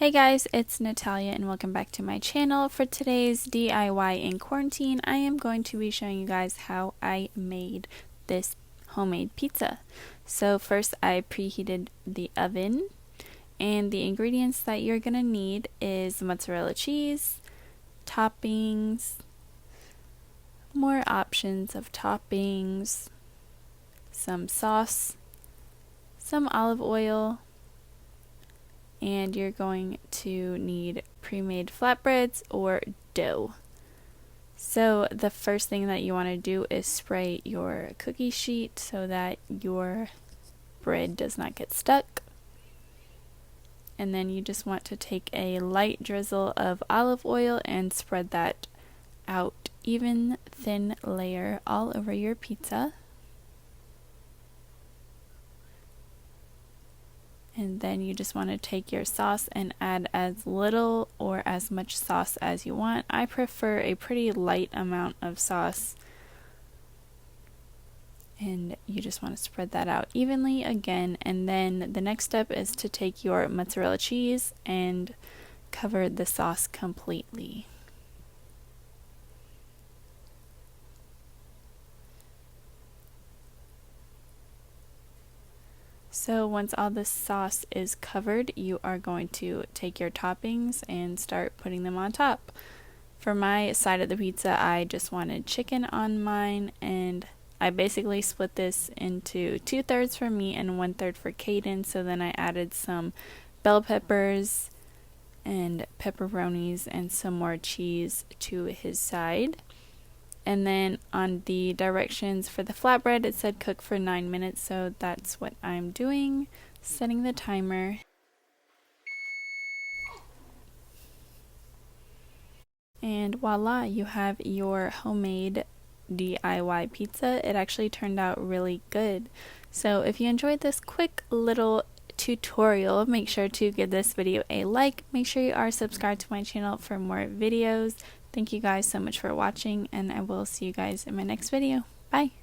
Hey guys, it's Natalia and welcome back to my channel. For today's DIY in quarantine, I am going to be showing you guys how I made this homemade pizza. So first I preheated the oven, and the ingredients that you're going to need is mozzarella cheese, toppings, more options of toppings, some sauce, some olive oil, and you're going to need pre-made flatbreads or dough. So the first thing that you want to do is spray your cookie sheet so that your bread does not get stuck. And then you just want to take a light drizzle of olive oil and spread that out, even thin layer all over your pizza. And then you just want to take your sauce and add as little or as much sauce as you want. I prefer a pretty light amount of sauce. And you just want to spread that out evenly again. And then the next step is to take your mozzarella cheese and cover the sauce completely. So once all the sauce is covered, you are going to take your toppings and start putting them on top. For my side of the pizza, I just wanted chicken on mine, and I basically split this into 2/3 for me and 1/3 for Caden. So then I added some bell peppers and pepperonis and some more cheese to his side. And then on the directions for the flatbread, it said cook for 9 minutes, so that's what I'm doing, setting the timer. And voila, you have your homemade DIY pizza. It actually turned out really good. So if you enjoyed this quick little tutorial, make sure to give this video a like. Make sure you are subscribed to my channel for more videos. Thank you guys so much for watching, and I will see you guys in my next video. Bye!